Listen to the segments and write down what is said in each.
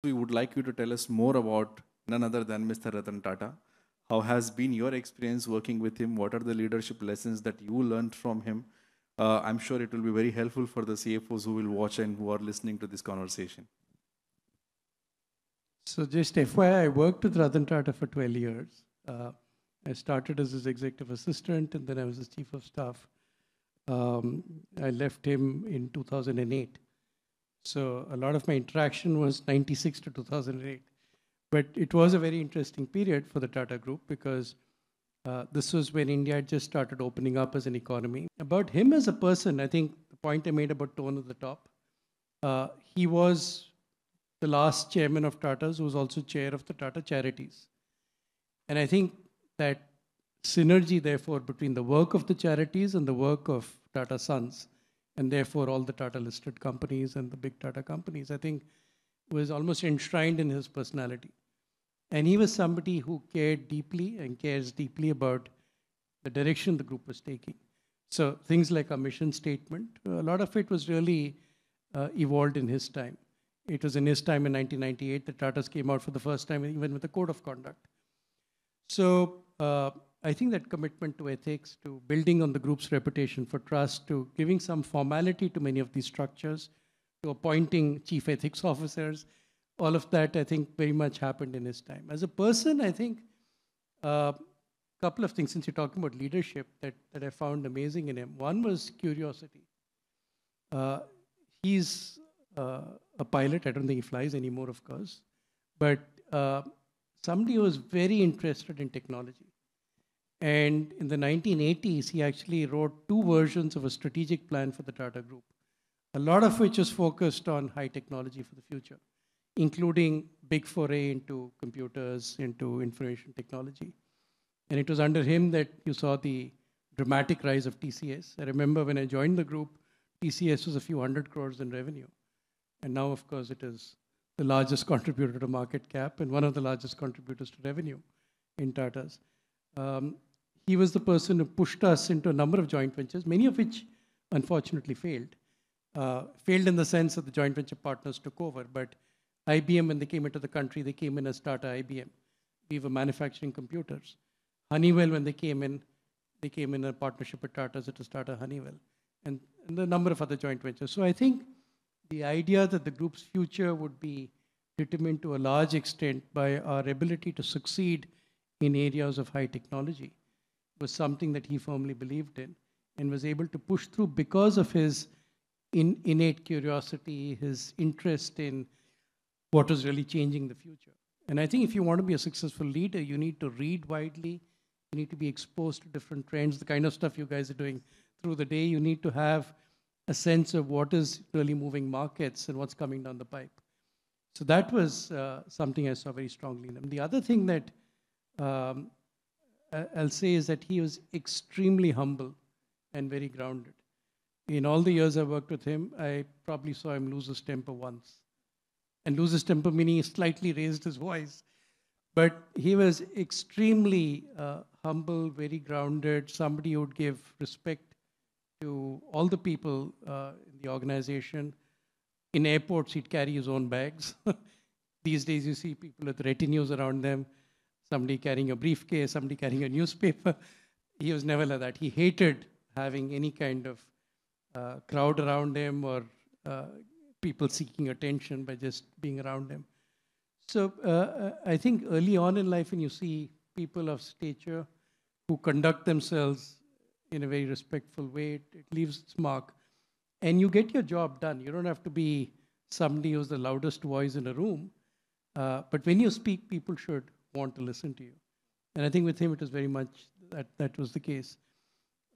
we would like you to tell us more about none other than Mr. Ratan Tata. How has been your experience working with him? What are the leadership lessons that you learned from him? I'm sure it will be very helpful for the CFOs who will watch and who are listening to this conversation. So just FYI, I worked with Ratan Tata for 12 years. I started as his executive assistant, and then I was his chief of staff. I left him in 2008. So a lot of my interaction was 96 to 2008. But it was a very interesting period for the Tata Group because this was when India had just started opening up as an economy. About him as a person, I think the point I made about tone at the top, he was the last chairman of Tata's who was also chair of the Tata Charities. And I think that synergy, therefore, between the work of the charities and the work of Tata Sons, and therefore all the Tata listed companies and the big Tata companies, I think was almost enshrined in his personality. And he was somebody who cared deeply and cares deeply about the direction the group was taking. So things like our mission statement, a lot of it was really evolved in his time. It was in his time in 1998 that Tatas came out for the first time, even with a code of conduct. So I think that commitment to ethics, to building on the group's reputation for trust, to giving some formality to many of these structures, to appointing chief ethics officers, all of that, I think, very much happened in his time. As a person, I think a couple of things, since you're talking about leadership, that I found amazing in him. One was curiosity. He's a pilot. I don't think he flies anymore, of course. But somebody who was very interested in technology. And in the 1980s, he actually wrote 2 versions of a strategic plan for the Tata Group, a lot of which was focused on high technology for the future, including big foray into computers, into information technology. And it was under him that you saw the dramatic rise of TCS. I remember when I joined the group, TCS was a few hundred crores in revenue. And now, of course, it is the largest contributor to market cap and one of the largest contributors to revenue in Tata's. He was the person who pushed us into a number of joint ventures, many of which unfortunately failed. Failed in the sense that the joint venture partners took over. But IBM, when they came into the country, they came in as Tata IBM. We were manufacturing computers. Honeywell, when they came in a partnership with Tata, it was Tata Honeywell. And a number of other joint ventures. So I think the idea that the group's future would be determined to a large extent by our ability to succeed in areas of high technology was something that he firmly believed in and was able to push through because of his innate curiosity, his interest in what was really changing the future. And I think if you want to be a successful leader, you need to read widely, you need to be exposed to different trends, the kind of stuff you guys are doing through the day. You need to have a sense of what is really moving markets and what's coming down the pipe. So that was something I saw very strongly in him. The other thing that I'll say is that he was extremely humble and very grounded. In all the years I worked with him, I probably saw him lose his temper once. And lose his temper meaning he slightly raised his voice. But he was extremely humble, very grounded, somebody who would give respect to all the people in the organization. In airports, he'd carry his own bags. These days, you see people with retinues around them, somebody carrying a briefcase, somebody carrying a newspaper. He was never like that. He hated having any kind of crowd around him or people seeking attention by just being around him. So I think early on in life, when you see people of stature who conduct themselves in a very respectful way, it leaves its mark. And you get your job done. You don't have to be somebody who's the loudest voice in a room. But when you speak, people should want to listen to you. And I think with him, it was very much that was the case.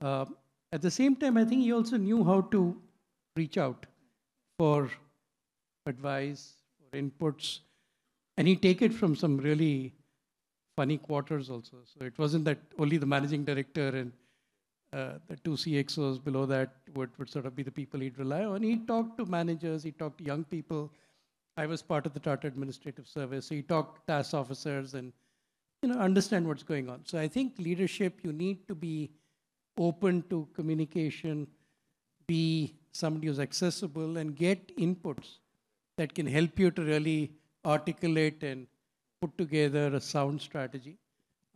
At the same time, I think he also knew how to reach out for advice, for inputs. And he'd take it from some really funny quarters also. So it wasn't that only the managing director and the 2 CXOs below that would sort of be the people he'd rely on. He'd talk to managers, he'd talk to young people. I was part of the Tata Administrative Service, so he talked to TAS officers and understand what's going on. So I think leadership, you need to be open to communication, be somebody who's accessible and get inputs that can help you to really articulate and put together a sound strategy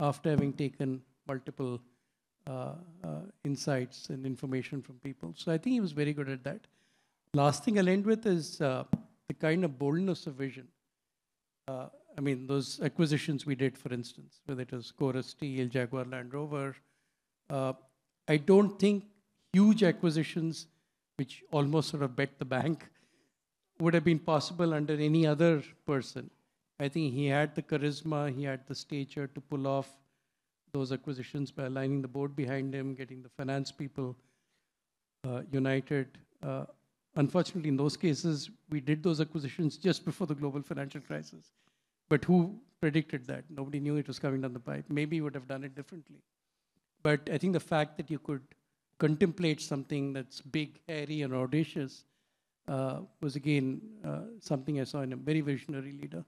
after having taken multiple insights and information from people. So I think he was very good at that. Last thing I'll end with is the kind of boldness of vision. I mean, those acquisitions we did, for instance, whether it was Chorus Steel, Jaguar Land Rover, I don't think huge acquisitions, which almost sort of bet the bank, would have been possible under any other person. I think he had the charisma, he had the stature to pull off those acquisitions by aligning the board behind him, getting the finance people united. Unfortunately, in those cases, we did those acquisitions just before the global financial crisis. But who predicted that? Nobody knew it was coming down the pipe. Maybe he would have done it differently. But I think the fact that you could contemplate something that's big, hairy, and audacious was again something I saw in a very visionary leader.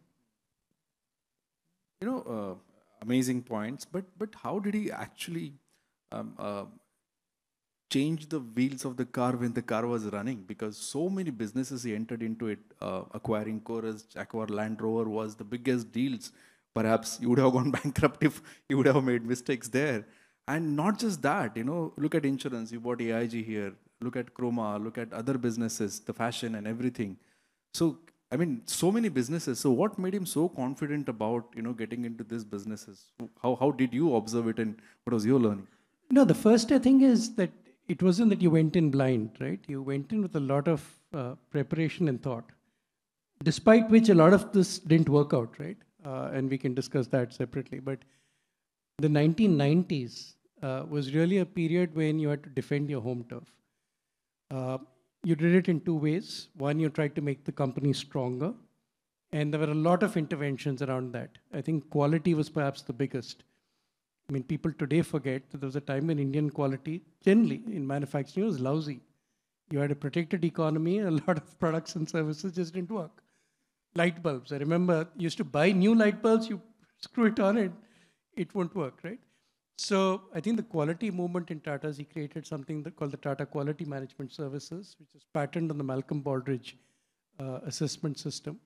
Amazing points. But how did he actually change the wheels of the car when the car was running? Because so many businesses he entered into it. Acquiring Chorus, Jaguar Land Rover was the biggest deals. Perhaps you would have gone bankrupt if you would have made mistakes there. And not just that, look at insurance. You bought AIG here. Look at Chroma. Look at other businesses, the fashion and everything. So, I mean, so many businesses. So what made him so confident about, getting into these businesses? How did you observe it and what was your learning? No, the first thing is that it wasn't that you went in blind, right? You went in with a lot of preparation and thought, despite which a lot of this didn't work out, right? And we can discuss that separately. But the 1990s was really a period when you had to defend your home turf. You did it in two ways. One, you tried to make the company stronger. And there were a lot of interventions around that. I think quality was perhaps the biggest. I mean, people today forget that there was a time when Indian quality, generally in manufacturing, was lousy. You had a protected economy, a lot of products and services just didn't work. Light bulbs. I remember you used to buy new light bulbs, you screw it on and it won't work, right? So I think the quality movement in Tata's, he created something called the Tata Quality Management Services, which is patterned on the Malcolm Baldrige assessment system.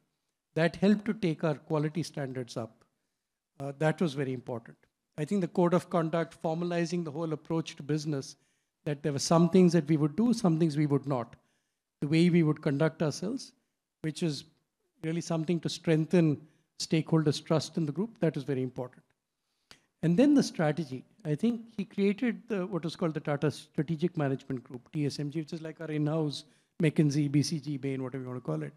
That helped to take our quality standards up. That was very important. I think the code of conduct, formalizing the whole approach to business, that there were some things that we would do, some things we would not. The way we would conduct ourselves, which is really something to strengthen stakeholders' trust in the group, that is very important. And then the strategy. I think he created what was called the Tata Strategic Management Group, TSMG, which is like our in-house McKinsey, BCG, Bain, whatever you want to call it.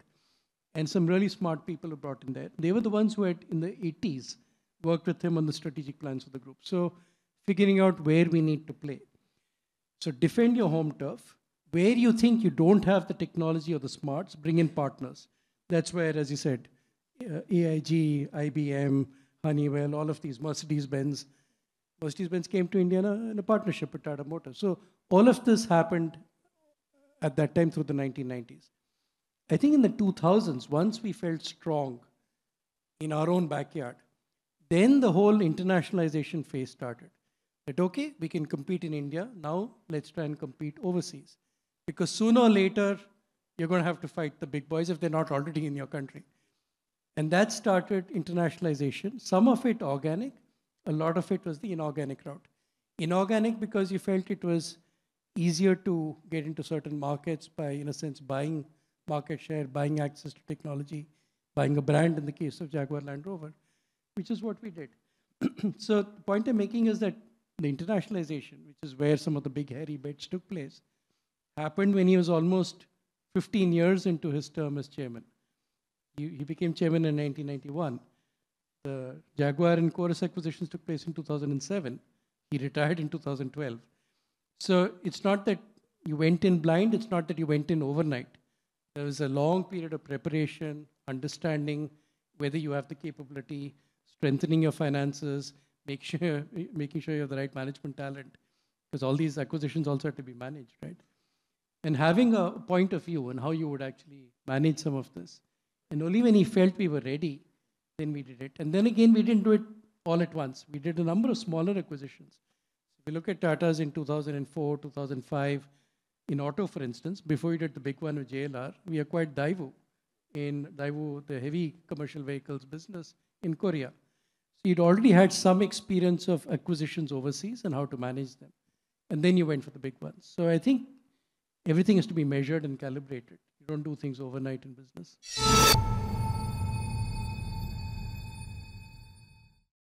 And some really smart people were brought in there. They were the ones who had, in the 80s, worked with him on the strategic plans of the group. So figuring out where we need to play. So defend your home turf. Where you think you don't have the technology or the smarts, bring in partners. That's where, as you said, AIG, IBM, Honeywell, all of these, Mercedes-Benz. Mercedes-Benz came to India in a partnership with Tata Motors. So all of this happened at that time through the 1990s. I think in the 2000s, once we felt strong in our own backyard, then the whole internationalization phase started. That, okay, we can compete in India. Now let's try and compete overseas. Because sooner or later, you're going to have to fight the big boys if they're not already in your country. And that started internationalization. Some of it organic. A lot of it was the inorganic route. Inorganic because you felt it was easier to get into certain markets by, in a sense, buying market share, buying access to technology, buying a brand in the case of Jaguar Land Rover, which is what we did. So the point I'm making is that the internationalization, which is where some of the big hairy bets took place, happened when he was almost 15 years into his term as chairman. He became chairman in 1991. The Jaguar and Chorus acquisitions took place in 2007. He retired in 2012. So it's not that you went in blind. It's not that you went in overnight. There was a long period of preparation, understanding whether you have the capability, strengthening your finances, making sure you have the right management talent, because all these acquisitions also have to be managed, right? And having a point of view on how you would actually manage some of this. And only when he felt we were ready, then we did it. And then again, we didn't do it all at once. We did a number of smaller acquisitions. If you look at Tata's in 2004, 2005, in auto, for instance, before we did the big one with JLR, we acquired Daewoo. in Daewoo, the heavy commercial vehicles business in Korea. So you'd already had some experience of acquisitions overseas and how to manage them. And then you went for the big ones. So I think everything has to be measured and calibrated. You don't do things overnight in business.